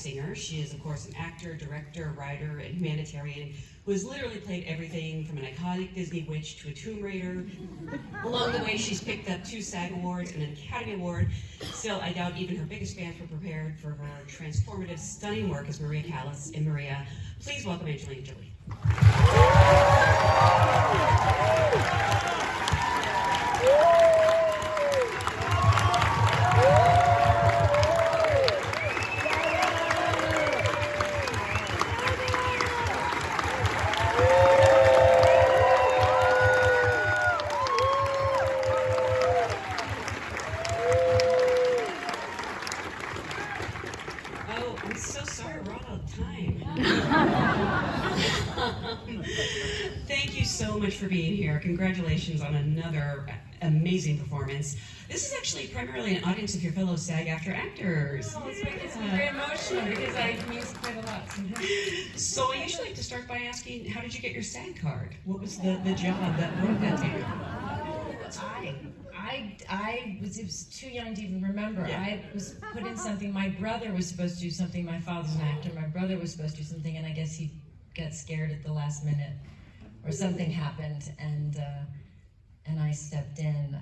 singer. She is, of course, an actor, director, writer, and humanitarian who has literally played everything from an iconic Disney witch to a Tomb Raider. Along the way, she's picked up 2 SAG Awards and an Academy Award. Still, I doubt even her biggest fans were prepared for her transformative, stunning work as Maria Callas in Maria. Please welcome Angelina Jolie. Oh, I'm so sorry, we're all out of time. Thank you so much for being here. Congratulations on another amazing performance. This is actually primarily an audience of your fellow SAG-AFTRA actors. Oh, it's making me very emotional because I use quite a lot. So I usually like to start by asking, how did you get your SAG card? What was the job that brought that to you? I was too young to even remember. Yeah. I was put in something. My brother was supposed to do something. My father's an actor. My brother was supposed to do something, and I guess he got scared at the last minute, or something happened, and I stepped in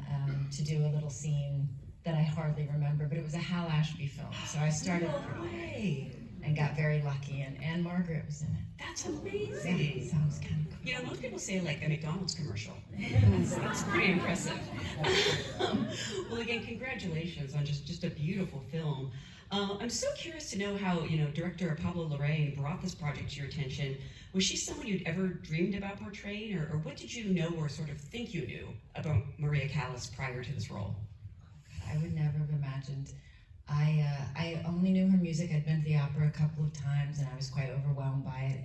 to do a little scene that I hardly remember, but it was a Hal Ashby film. So I started and got very lucky, and Anne Margaret was in it. That's amazing. Yeah, sounds kind of cool. You know, most people say like a McDonald's commercial. That's pretty impressive. Well, again, congratulations on just a beautiful film. I'm so curious to know how, director Pablo Larraín brought this project to your attention. Was she someone you'd ever dreamed about portraying, or what did you know or sort of think you knew about Maria Callas prior to this role? I would never have imagined. I only knew her music. I'd been to the opera a couple of times, and I was quite overwhelmed by it.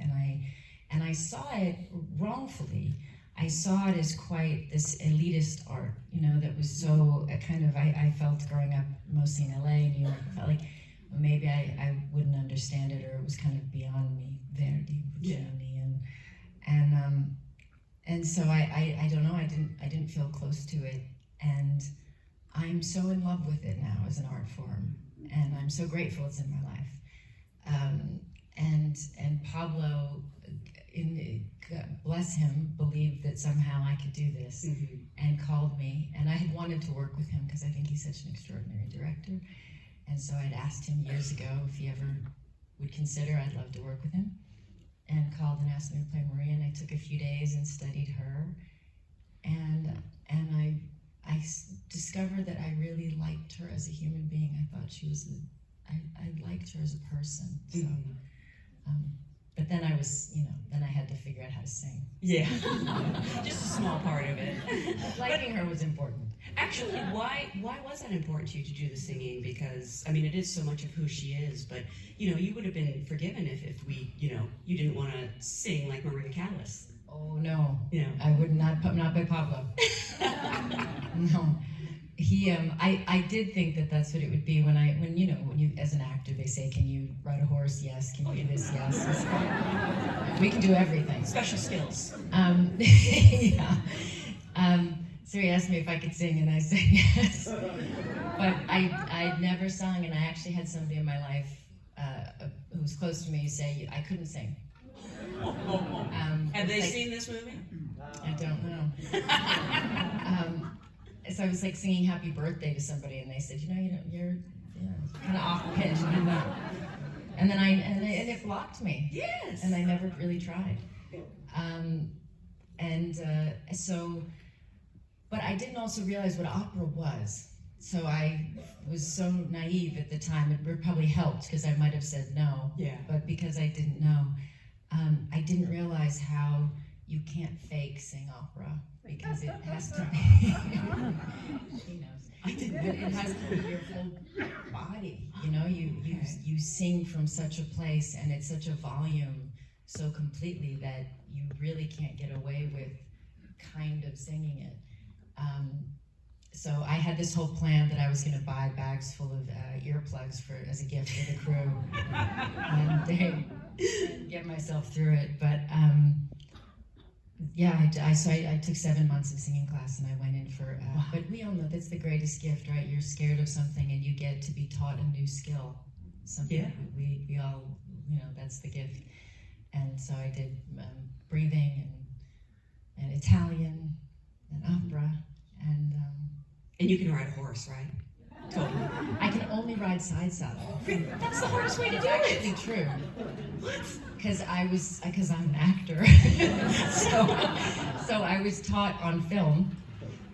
And I saw it wrongfully. I saw it as quite this elitist art, that was so I felt growing up mostly in LA, New York, I felt like maybe I wouldn't understand it, or it was kind of beyond me, Verdi, Puccini, and so I don't know. I didn't feel close to it, and I'm so in love with it now as an art form, and I'm so grateful it's in my life. And Pablo, bless him, believed that somehow I could do this, and called me. And I had wanted to work with him because I think he's such an extraordinary director. And so I'd asked him years ago if he ever would consider I'd love to work with him, and called and asked me to play Maria. And I took a few days and studied her, and I discovered that I really liked her as a human being. I thought she was I liked her as a person. So, but then I was, then I had to figure out how to sing. Yeah, just a small part of it. Liking her was important. Actually, why was that important to you to do the singing? Because, it is so much of who she is, but, you would have been forgiven if we, you didn't want to sing like Maria Callas. Oh, no. I would not by Pablo. No. He, I did think that that's what it would be when you, as an actor, they say, can you ride a horse? Yes. Can you do this? Yes. We can do everything. Special skills. Yeah. So he asked me if I could sing, and I said yes. But I'd never sung, and I actually had somebody in my life who was close to me say I couldn't sing. Have they seen this movie? I don't know. So I was like singing Happy Birthday to somebody, and they said, you're kind of off pitch. And then and it blocked me. Yes. And I never really tried. But I didn't also realize what opera was. So I was so naive at the time. It probably helped because I might have said no. Yeah. But because I didn't know, I didn't realize how you can't fake sing opera, because it has to be, she knows, it has to be your whole body, you sing from such a place, and it's such a volume so completely that you really can't get away with kind of singing it. So I had this whole plan that I was going to buy bags full of earplugs as a gift for the crew, and get myself through it. But I took 7 months of singing class, and I went in for. But we all know that's the greatest gift, right? You're scared of something, and you get to be taught a new skill. Something Yeah. we all, that's the gift. And so I did breathing and Italian and opera, and And you can ride a horse, right? Totally. I can only ride side saddle. That's the hardest way to do Actually it. true. What? Because I'm an actor. so I was taught on film,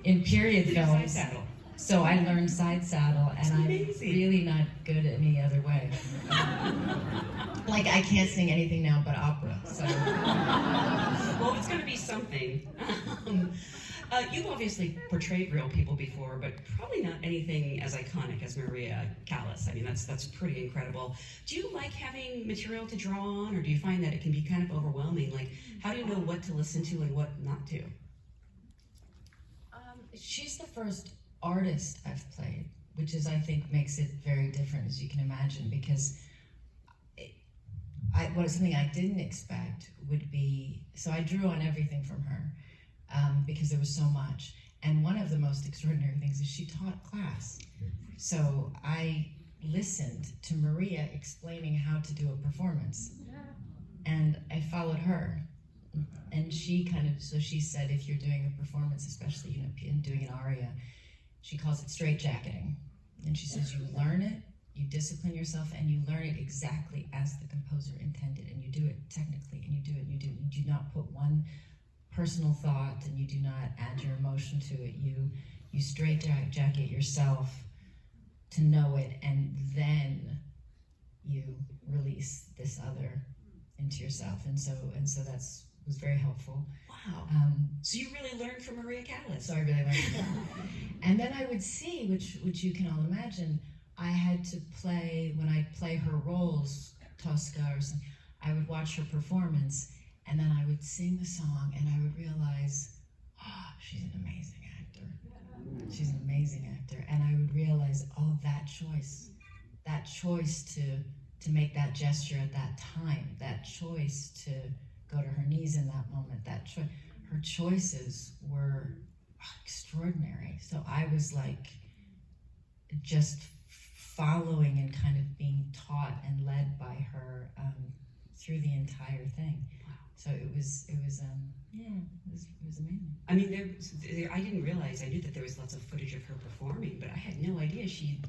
in period Side films. saddle. So I learned side saddle, and I'm amazing. really not good at any other way. Like, I can't sing anything now but opera. So Well, it's going to be something. You've obviously portrayed real people before, but probably not anything as iconic as Maria Callas. I mean, that's pretty incredible. Do you like having material to draw on, or do you find that it can be kind of overwhelming? Like, how do you know what to listen to and what not to? she's the first artist I've played, which is, I think, makes it very different, as you can imagine, because something I didn't expect would be, so I drew on everything from her, because there was so much. And one of the most extraordinary things is she taught class. So I listened to Maria explaining how to do a performance, and I followed her. And she she said, if you're doing a performance, especially in doing an aria, she calls it straitjacketing. And she says, you learn it, you discipline yourself, and you learn it exactly as the composer intended, and you do it technically, and you do it, and you do not put one personal thought, and you do not add your emotion to it. You straitjacket yourself to know it, and then you release this other into yourself. And so was very helpful. Wow. So you really learned from Maria Callas. So I really learned from her. And then I would see, which you can all imagine, I had to play, when I'd play her roles, Tosca or something, I would watch her performance, and then I would sing the song, and I would realize, she's an amazing actor. She's an amazing actor. And I would realize, that choice to make that gesture at that time, that choice to go to her knees in that moment, her choices were extraordinary. So I was like just following and kind of being taught and led by her through the entire thing. Wow. So it was amazing. I mean, I didn't realize, I knew that there was lots of footage of her performing, but I had no idea she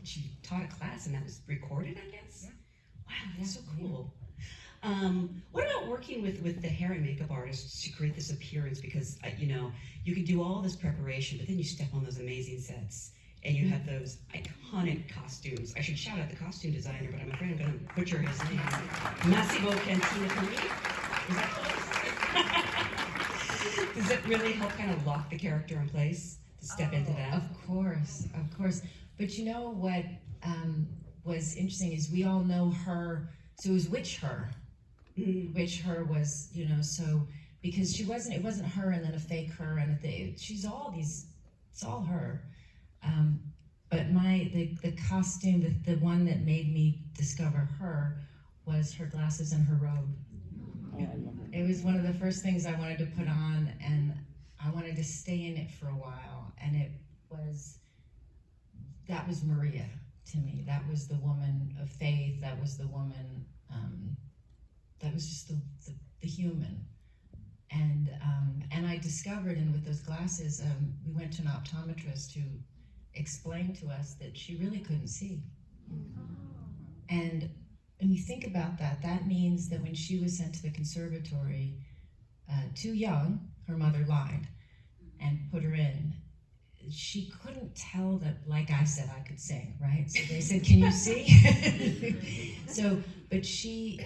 taught a class and that was recorded, I guess? Yeah. Wow, that's so cool. What about working with the hair and makeup artists to create this appearance? Because, you can do all this preparation, but then you step on those amazing sets and you have those iconic costumes. I should shout out the costume designer, but I'm afraid I'm going to butcher his name. Massimo Cantinacoli? Is that close? Does it really help kind of lock the character in place to step into that? Of course. But you know what was interesting is we all know her, so it was Witch Her. Mm. Which her was, so, because it wasn't her and then a fake her and she's all these, it's all her. But the costume, the one that made me discover her was her glasses and her robe. It was one of the first things I wanted to put on, and I wanted to stay in it for a while, and that was Maria to me. That was the woman of faith, that was the woman, that was just the human. And I discovered, and with those glasses, we went to an optometrist who explained to us that she really couldn't see. And when you think about that, that means that when she was sent to the conservatory, too young, her mother lied and put her in. She couldn't tell that, like I said, I could sing, right? So they said, can you see? But she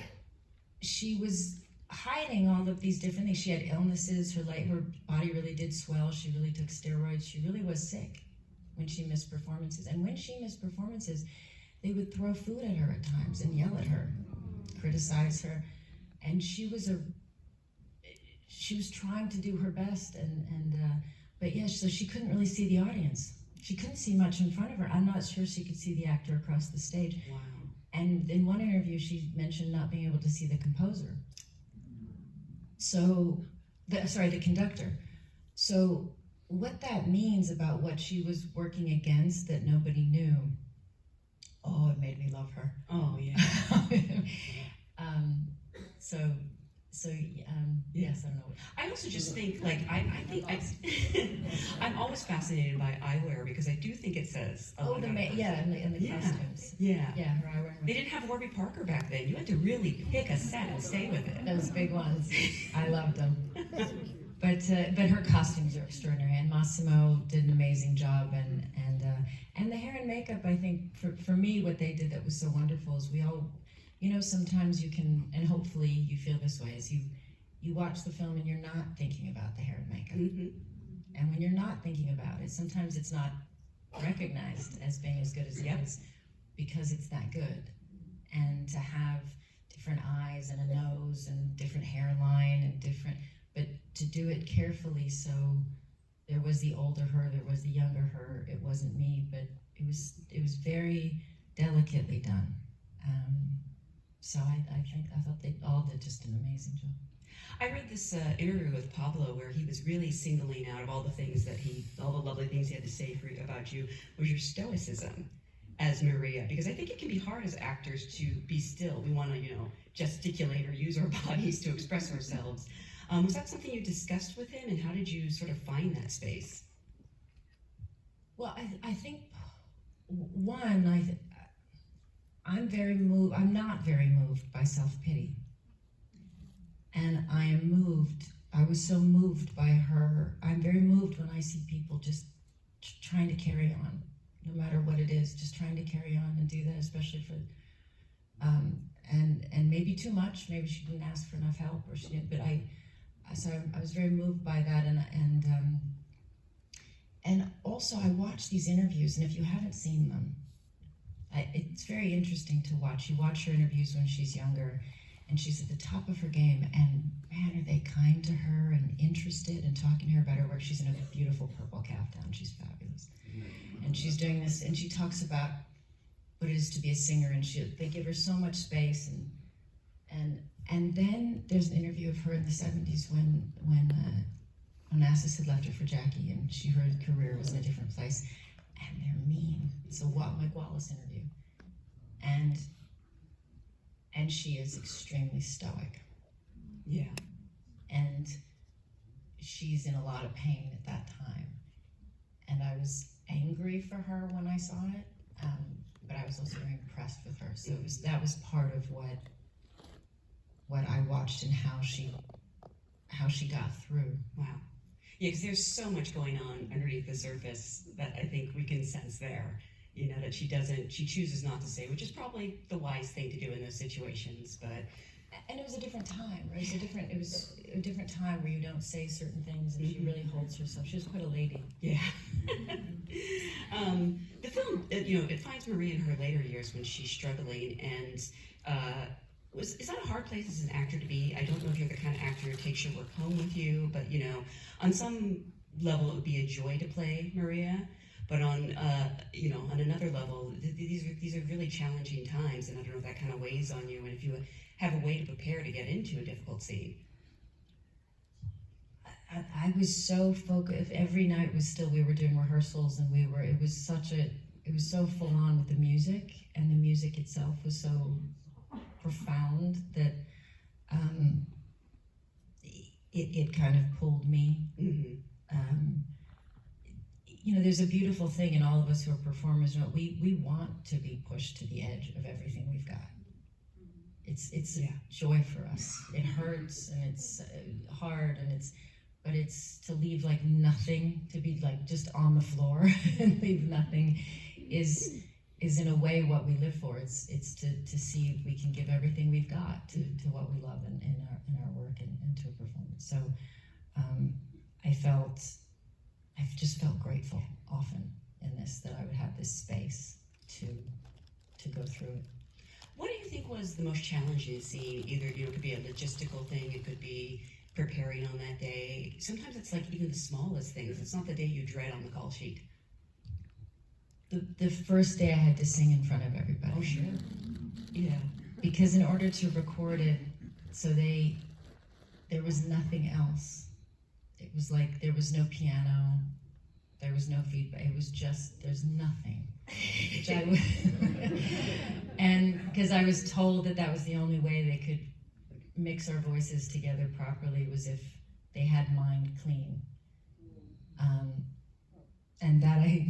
was hiding all of these different things. She had illnesses, her body really did swell, she really took steroids, she really was sick when she missed performances. And when she missed performances, they would throw food at her at times and yell at her, criticize her. And she was trying to do her best, but yeah, so she couldn't really see the audience. She couldn't see much in front of her. I'm not sure she could see the actor across the stage. Wow. And in one interview, she mentioned not being able to see the composer. The conductor. So what that means about what she was working against that nobody knew, oh, it made me love her. Oh, yeah. um, so yes, I don't know. I also just think, like, I'm always fascinated by eyewear because I do think it says a lot about a person. And the costumes. Yeah. Yeah, her eyewear. They didn't have Warby Parker back then. You had to really pick a set and stay with it. Those big ones. I loved them. But her costumes are extraordinary, and Massimo did an amazing job, and the hair and makeup. I think for me, what they did that was so wonderful is we all, sometimes you can, and hopefully you feel this way, is you watch the film and you're not thinking about the hair and makeup, and when you're not thinking about it, sometimes it's not recognized as being as good as it is because it's that good, and to have different eyes and a nose and different hairline and different. But to do it carefully, so there was the older her, there was the younger her. It wasn't me, but it was very delicately done. So I thought they all did just an amazing job. I read this interview with Pablo where he was really singling out of all the things all the lovely things he had to say about you, was your stoicism as Maria, because I think it can be hard as actors to be still. We want to, gesticulate or use our bodies to express ourselves. Was that something you discussed with him, and how did you sort of find that space? Well, I think one, I'm very moved. I'm not very moved by self-pity, and I am moved. I was so moved by her. I'm very moved when I see people just trying to carry on, no matter what it is, just trying to carry on and do that, especially for. And maybe too much. Maybe she didn't ask for enough help, or she didn't. But I was very moved by that, and also I watched these interviews, and if you haven't seen them, it's very interesting to watch. You watch her interviews when she's younger, and she's at the top of her game, and man, are they kind to her and interested and talking to her about her work. She's in a beautiful purple caftan. She's fabulous, and she's doing this, and she talks about what it is to be a singer, and they give her so much space, and then there's an interview of her in the 70s when Onassis had left her for Jackie, and her career was in a different place, and they're mean. It's a Mike Wallace interview, and she is extremely stoic. Yeah. And she's in a lot of pain at that time, and I was angry for her when I saw it, but I was also very impressed with her. So that was part of what I watched and how she got through. Wow. Yeah, because there's so much going on underneath the surface that I think we can sense there. That she chooses not to say, which is probably the wise thing to do in those situations. And it was a different time, right? It was a different time where you don't say certain things, and she really holds herself. She was quite a lady. Yeah. The film, it finds Maria in her later years when she's struggling, and is that a hard place as an actor to be? I don't know if you're the kind of actor who takes your work home with you, but on some level it would be a joy to play Maria. But on another level, these are really challenging times, and I don't know if that kind of weighs on you, and if you have a way to prepare to get into a difficult scene. I was so focused. Every night we were doing rehearsals, and it was so full on with the music, and the music itself was so profound that it kind of pulled me. There's a beautiful thing in all of us who are performers. We want to be pushed to the edge of everything we've got. It's a joy for us. It hurts, and it's hard, but it's to leave like nothing, to be like just on the floor and leave nothing is in a way what we live for. It's to see if we can give everything we've got to what we love in our work and to a performance. So I've just felt grateful often in this, that I would have this space to go through it. What do you think was the most challenging scene? Either, it could be a logistical thing, it could be preparing on that day. Sometimes it's like even the smallest things. It's not the day you dread on the call sheet. The first day I had to sing in front of everybody. Oh, sure. Yeah. Because in order to record it, there was nothing else. It was like there was no piano, there was no feedback. It was just, there's nothing. which and because I was told that was the only way they could mix our voices together properly was if they had mind clean. And that I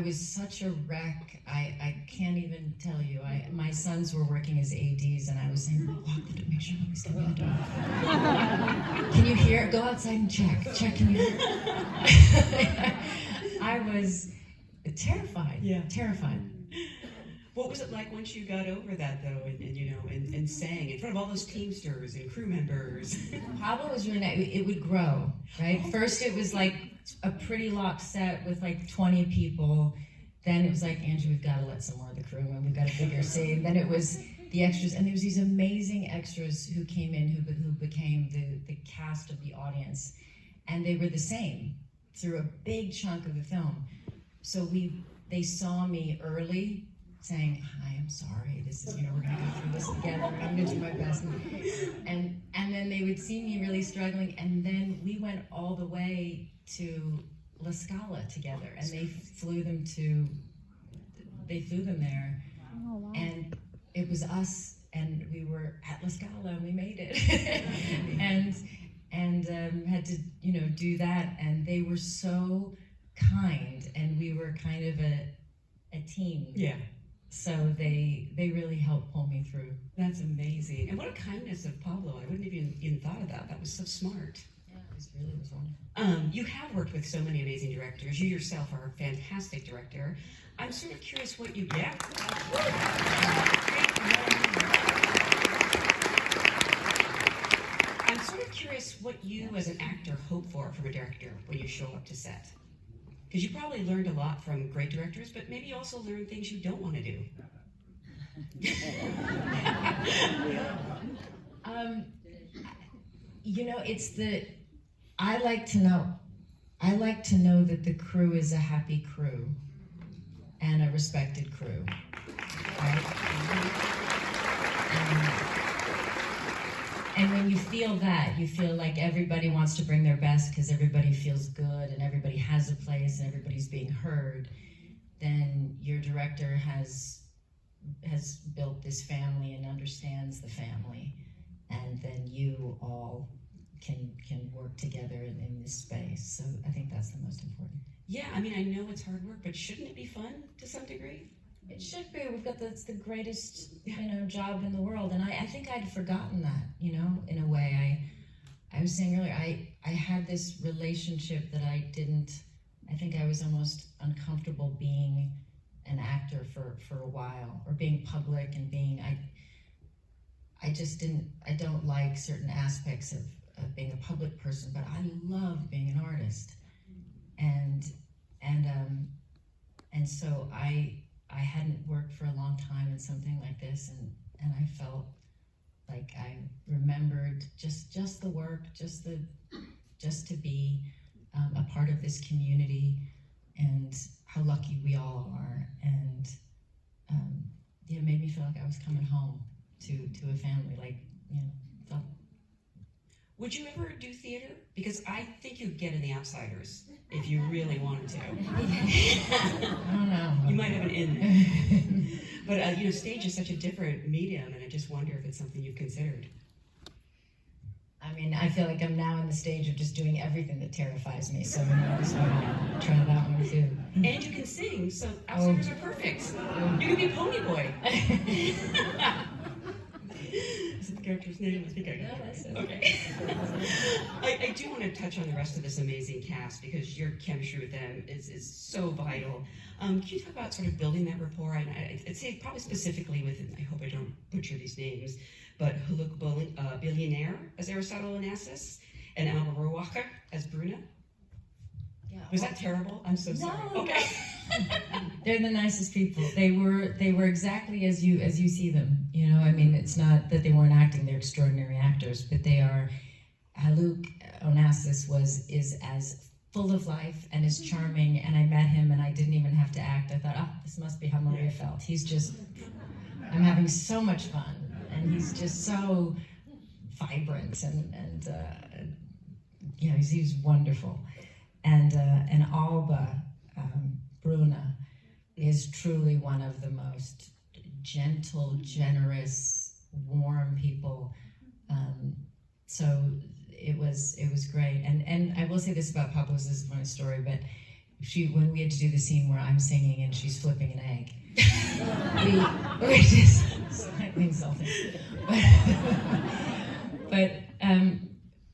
was such a wreck. I can't even tell you. My sons were working as ADs, and I was saying, "Lock the door, make sure nobody's coming in the door. Can you hear it? Go outside and check. Can you hear it?" I was terrified. Yeah. Terrified. What was it like once you got over that, though, and sang in front of all those Teamsters and crew members? Pablo was really nice. It would grow, right? First it was like a pretty locked set with like 20 people. Then it was like, Angie, we've got to let some more of the crew in. We've got a bigger scene. Then it was the extras. And there was these amazing extras who came in who became the cast of the audience. And they were the same through a big chunk of the film. So they saw me early saying, "Hi, I'm sorry, this is, we're gonna go through this together, and I'm gonna do my best." And then they would see me really struggling, and then we went all the way to La Scala together, and they flew them there, Oh, wow. and it was us, and we were at La Scala, and we made it. and had to, do that, and they were so kind, and we were kind of a team. Yeah. So they really helped pull me through. That's amazing. And what a kindness of Pablo. I wouldn't have even thought of that. That was so smart. Yeah, it was wonderful. You have worked with so many amazing directors. You yourself are a fantastic director. I'm sort of curious what you... Yeah. I'm sort of curious what you as an actor hope for from a director when you show up to set. Because you probably learned a lot from great directors, but maybe you also learned things you don't want to do. I like to know that the crew is a happy crew and a respected crew, right? And when you feel that, you feel like everybody wants to bring their best because everybody feels good and everybody has a place and everybody's being heard, then your director has built this family and understands the family, and then you all can work together in this space. So I think that's the most important. Yeah, I mean, I know it's hard work, but shouldn't it be fun to some degree? It should be. We've got that's the greatest, job in the world, and I think I'd forgotten that, in a way. I was saying earlier, I had this relationship that I think I was almost uncomfortable being an actor for a while, or being public and being, I don't like certain aspects of being a public person, but I love being an artist. And so I hadn't worked for a long time in something like this, and I felt like I remembered just the work, just to be a part of this community, and how lucky we all are, and it made me feel like I was coming home to a family, felt. Would you ever do theater? Because I think you'd get in The Outsiders if you really wanted to. I don't know. You might have an in there. But, stage is such a different medium, and I just wonder if it's something you've considered. I mean, I feel like I'm now in the stage of just doing everything that terrifies me, so I'll try that one too. And you can sing, so Outsiders are perfect. You can be Pony Boy. Is it the character's name? I think I got it. Okay. I do want to touch on the rest of this amazing cast, because your chemistry with them is so vital. Can you talk about sort of building that rapport? And I'd say probably specifically with, I hope I don't butcher these names, but Huluk Billionaire as Aristotle Onassis, and Alba Rohrwacher as Bruna. Yeah. Was that terrible? I'm so sorry. No. Okay. They're the nicest people. They were exactly as you see them. I mean, it's not that they weren't acting; they're extraordinary actors. But they are. Haluk Onassis is as full of life and as charming. And I met him, and I didn't even have to act. I thought, this must be how Maria felt. He's just. I'm having so much fun, and he's just so vibrant and he's wonderful. And Alba, Bruna, is truly one of the most gentle, generous, warm people. So it was great. And I will say this about Pablo's, this is my story, but when we had to do the scene where I'm singing and she's flipping an egg, we were just slightly insulting. But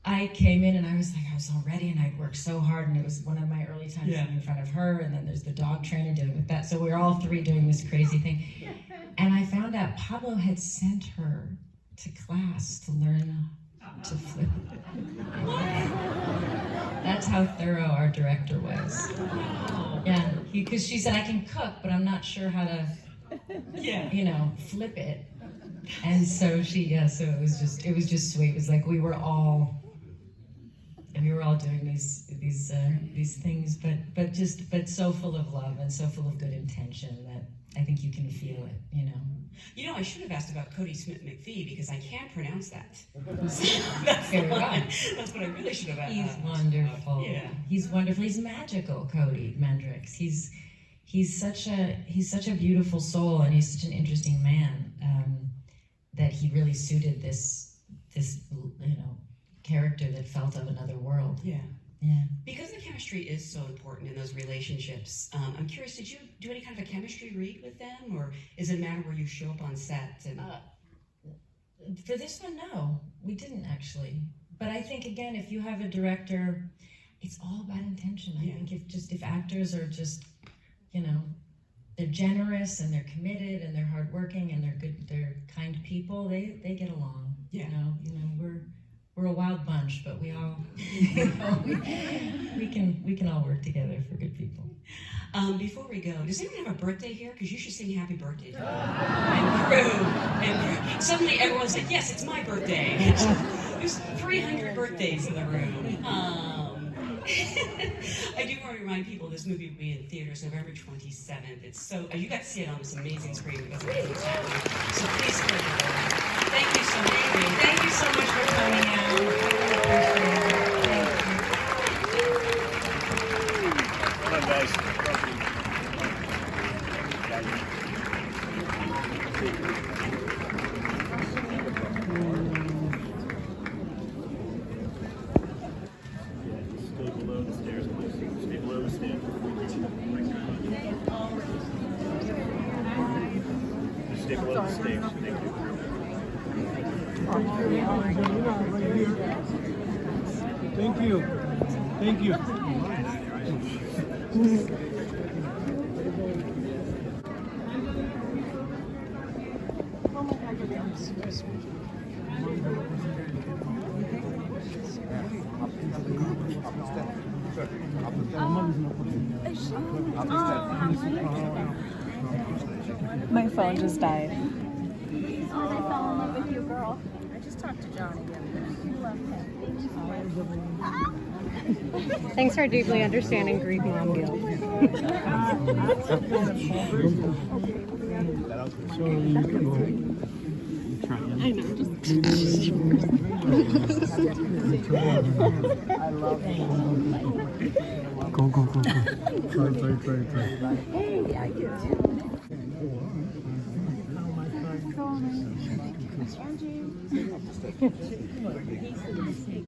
I came in and I was all ready, and I'd worked so hard, and it was one of my early times in front of her, and then there's the dog trainer dealing with that. So we were all three doing this crazy thing. And I found out Pablo had sent her to class to learn to flip. That's how thorough our director was. Yeah, because she said, I can cook, but I'm not sure how to, flip it. And so so it was just sweet. It was like we were all doing these things, but so full of love and so full of good intention that I think you can feel it, I should have asked about Cody Smith McPhee because I can't pronounce that. That's very well. That's what I really should have asked. He's wonderful. Yeah. He's wonderful. He's magical, Cody Mendricks. He's such a beautiful soul, and he's such an interesting man, that he really suited this character that felt of another world. Yeah. Yeah. Because the chemistry is so important in those relationships, I'm curious, did you do any kind of a chemistry read with them, or is it a matter where you show up on set? For this one, no, we didn't actually. But I think, again, if you have a director, it's all about intention. I think if actors are just, they're generous and they're committed and they're hardworking and they're kind people, they get along. Yeah. We're a wild bunch, but we all, we can all work together for good people. Before we go, does anyone have a birthday here? Because you should sing happy birthday to me. And suddenly everyone said, yes, it's my birthday. There's 300 birthdays in the room. I do want to remind people this movie will be in theaters November 27th. It's so, you got to see it on this amazing screen because of the talent. So please spread the word. Thank you so much. Thank you so much for coming out. I really appreciate it. Thank you. Come on, guys. Stay below the stairs, please. Stay below the stairs. Just stay below the stage. Thank you. Thank you. Thank you. My phone just died. Oh, I fell in love with you, girl. I just talked to Johnny the other day. Thanks for deeply understanding grief, Mom Gil. I know. Go. Try. Hey, I get you. Angie.